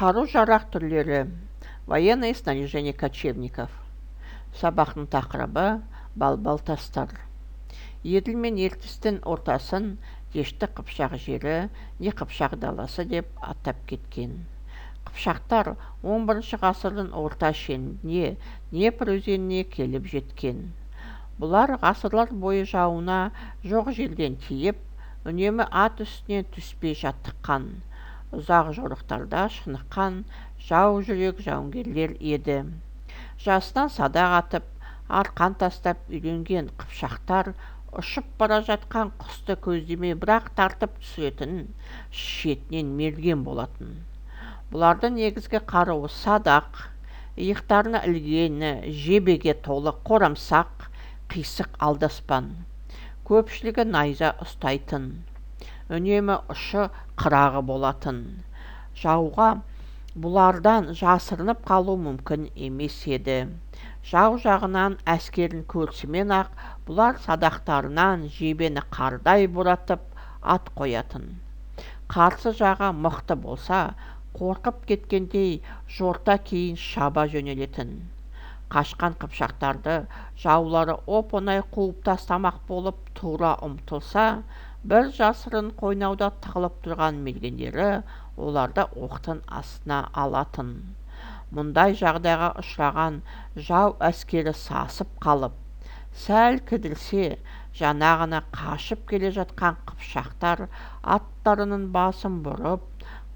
Қару-жарақ түрлері. Военное снаряжение кочевников. Сабақтың тақырыбы балбал тастар. Еділ мен ертістің ортасын дешті Қыпшақ жері не Қыпшақ даласы деп атап кеткен. Қыпшақтар 11 ғасырдың орта шенінде Днепр өзеніне келіп жеткен. Бұлар ғасырлар бойы жауына жоқ жерден тиіп, үнемі ат үстінен түспей жаттыққан, ұзақ жорықтарда шыныққан жау жүрек жауынгерлер еді. Жасынан садақ атып, арқан тастап үйренген қыпшақтар ұшып бара жатқан құсты көздемей бірақ тартып түсіретін шетінен мерген болатын. Бұлардың негізгі қаруы садақ, иықтарына ілгені, жебеге толы қорамсақ, қисық алдаспан. Көпшілігі найза ұстайтын, үнемі ұшы қырағы болатын. Жауға бұлардан жасырынып қалу мүмкін емес еді. Жау жағынан әскерін көрсімен-ақ бұлар садақтарынан жебені қардай бұратып ат қоятын. Қарсы жағы мықты болса, қорқып кеткендей жорта кейін шаба жөнелетін. Қашқан қыпшақтарды жаулары оп-оңай қуып тастамақ болып тура ұмтылса, бір жасырын қойнауда тығылып тұрған мергендері оларды оқтың астына алатын. Мұндай жағдайға ұшыраған жау әскері сасып қалып, сәл кідірсе, жаңа ғана қашып келе жатқан қыпшақтар аттарының басын бұрып,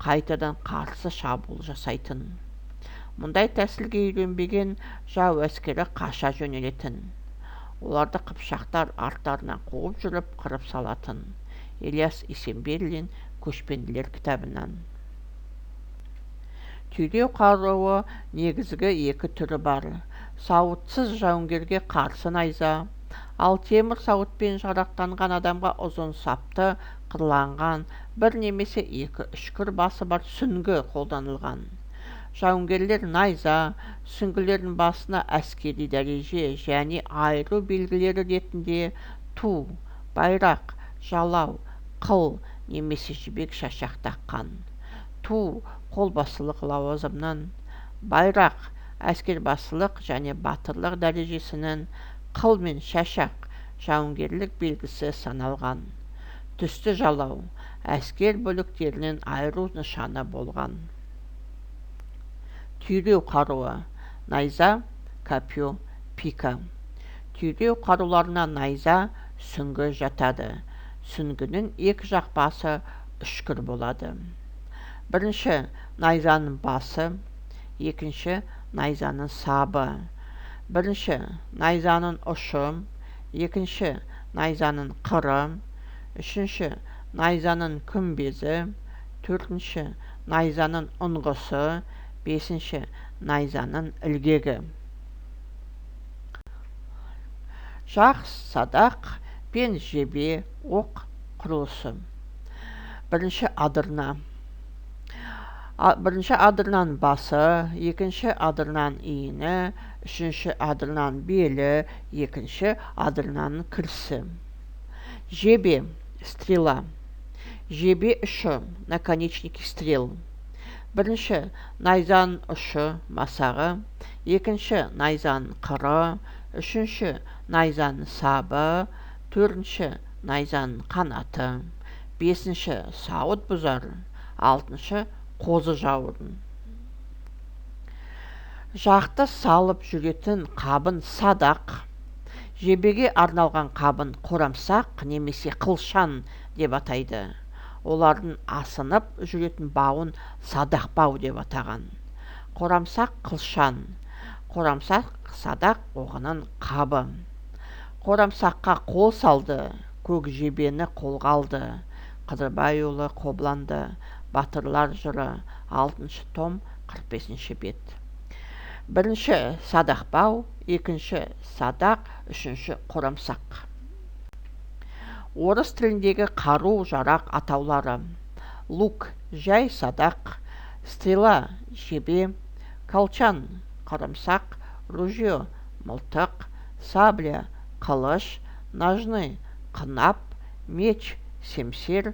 қайтадан қарсы шабуыл жасайтын. Мұндай тәсілге үйренбеген жау әскері қаша жөнелетін. Оларды қыпшақтар арттарынан қуып жүріп қырып салатын. Ильяс Есенберлин Көшпенділер кітабынан. Түйреу қаруы негізгі екі түрі бар. Сауытсыз жауынгерге қарсы найза, ал темір сауытпен жарақтанған адамға ұзын сапты қырланған бір немесе екі үшкір басы бар сүңгі қолданылған. Жауынгерлер найза, сүңгілердің басына әскери дәреже және айыру белгілері ретінде ту, байрақ, жалау, қыл немесе жібек шашақ таққан. Ту қолбасылық лауазымнан, байрақ әскербасылық және батырлық дәрежесінің, қыл мен шашақ жауынгерлік белгісі саналған. Түсті жалау әскер бөліктерінің айыру нышаны болған. Түйреу қаруы. Найза, копье, пика. Түйреу қаруларына найза, сүңгі жатады. Сүңгінің екі жақ басы үшкір болады. Бірінші найзаның басы, екінші найзаның сабы. Бірінші найзаның ұшы, екінші найзаның қыры, үшінші найзаның күмбезі, төртінші найзаның ұңғысы, бесінші найзаның ілгегі. Жақ, садақ пен жебе, оқ құрылысы. Бірінші адырна. Бірінші адырнаның басы, екінші адырнаның иіні, үшінші адырнаның белі, екінші адырнаның кірісі. Жебе, стрела. Жебе ұшы, наконечники стрел. Бірінші найзаның ұшы, масағы, екінші найзаның қыры, үшінші найзаның сабы, төртінші найзаның қанаты, бесінші сауыт бұзар, алтыншы қозы жауырын. Жақты салып жүретін қабын садақ, жебеге арналған қабын қорамсақ немесе қылшан деп атайды. Олардың асынып жүретін бауын садақ бау деп атаған. Қорамсақ қылшан, қорамсақ садақ оғының қабы. Қорамсаққа қол салды, көк жебені қолға алды. Қыдырбайұлы Қобланды, Батырлар жыры, 6 том, 45 бет. Бірінші садақ бау, екінші садақ, үшінші қорамсақ. Орыс тіліндегі қару-жарақ атаулары. Лук, жай садақ, стрела, жебе, колчан, қорамсақ, ружье, мылтық, сабля, қылыш, ножны, қынап, меч, семсер,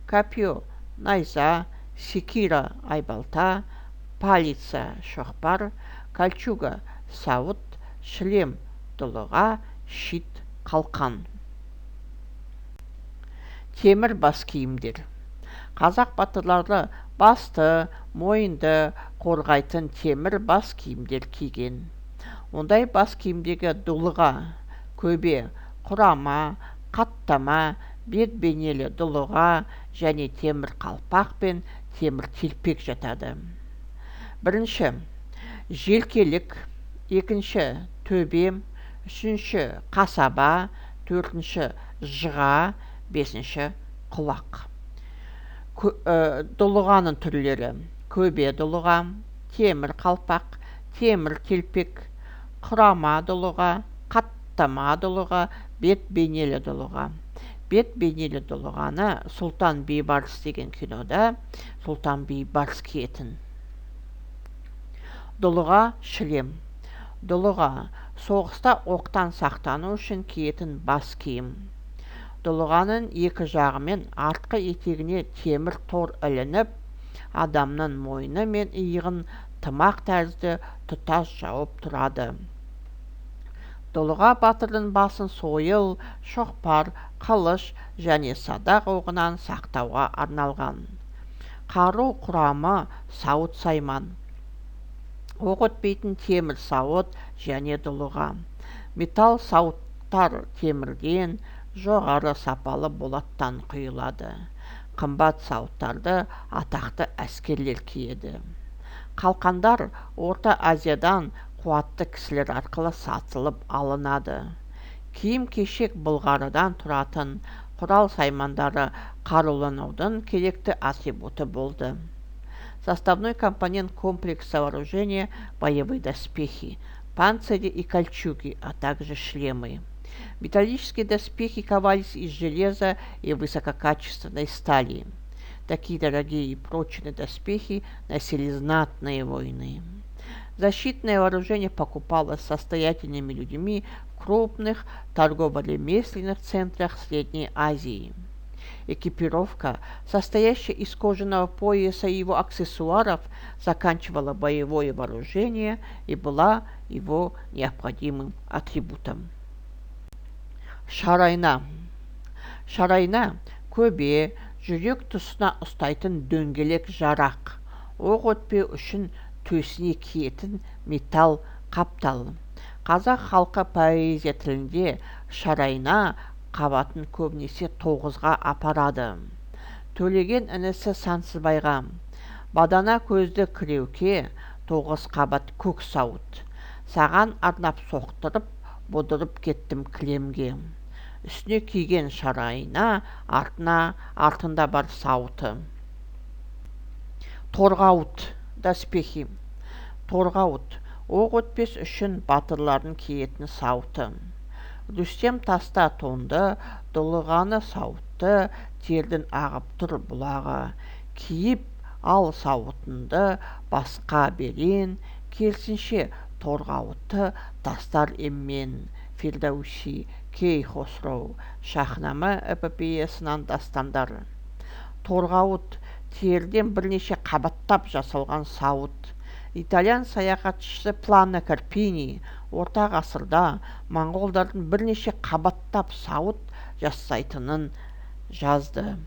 копье, найза, секира, айбалта, палица шоқпар, кольчуга сауыт, шлем дулыға, щит қалқан. Темір бас киімдер. Қазақ батырлары басты, мойынды қорғайтын темір бас киімдер киген. Ондай бас киімдегі дулыға, көбе, құрама, қаттама, бет бейнелі дулыға және темір қалпақ пен темір телпек жатады. Бірінші, желкелік, екінші, төбе, үшінші, қасаба, төртінші, жыға, бесінші, құлақ. Дулығаның түрлері: көбе дулыға, темір қалпақ, темір телпек, құрама дулыға, қаттама дулыға, бет бейнелі дулыға. Бет бейнелі дулығаны Сұлтан Бейбарыс деген кинода Сұлтан Бейбарыс киетін. Дулыға шлем. Дулыға соғыста оқтан сақтану үшін киетін бас киім. Дулығаның екі жағы мен артқы етегіне темір тор ілініп, адамның мойны мен иығын тымақ тәрізді тұтас жауып тұрады. Дулыға батырдың басын сойыл, шоқпар, қылыш және садақ оғынан сақтауға арналған. Қару құрамы сауыт сайман. Оқ өтпейтін темір сауыт және дулыға. Металл сауыттар темірден, жоғары сапалы болаттан құйылады. Қымбат сауыттарды атақты әскерлер киеді. Қалқандар Орта Азиядан қуатты кісілер арқылы сатылып алынады. Киім-кешек былғарыдан тұратын құрал саймандары қаруланудың керекті атрибуты болды. Составной компонент комплекса вооружения – боевые доспехи, панцири и кольчуги, а также шлемы. Металлические доспехи ковались из железа и высококачественной стали. Такие дорогие и прочные доспехи носили знатные воины. Защитное вооружение покупалось состоятельными людьми в крупных торгово-ремесленных центрах Средней Азии. Экипировка, состоящая из кожаного пояса и его аксессуаров, заканчивала боевое вооружение и была его необходимым атрибутом. Шарайна. Шарайна көбе, жүрек тұсына ұстайтын дөңгелек жарақ. Оқ өтпеу үшін төсіне киетін металл қаптал. Қазақ халқы поэзия тілінде шарайна қабатын көбінесе 9-ға апарады. Төлеген інісі Сансызбайға: бадана көзді кіреуке, 9 қабат көк сауыт. Саған арнап соқтырып, бодырып кеттім кілемге. Үстіне киген шарайна, артында бар сауыты. Торғауыт доспехи. Торғауыт оқ өтпес үшін батырлардың киетін сауыты. Рүстем таста тонды, дулығаны сауытты, тердің ағып тұр бұлағы. Киіп ал сауытынды басқа берен, керісінше торғауытты тастар еммен. Фирдауси, Кейхосроу, Шахнама эпопеясынан дастандар. Торғауыт терден бірнеше қабаттап жасалған сауыт. Итальян саяхатшысы Плано Карпини орта ғасырда моңғолдардың бірнеше қабаттап сауыт жасайтынын жазды.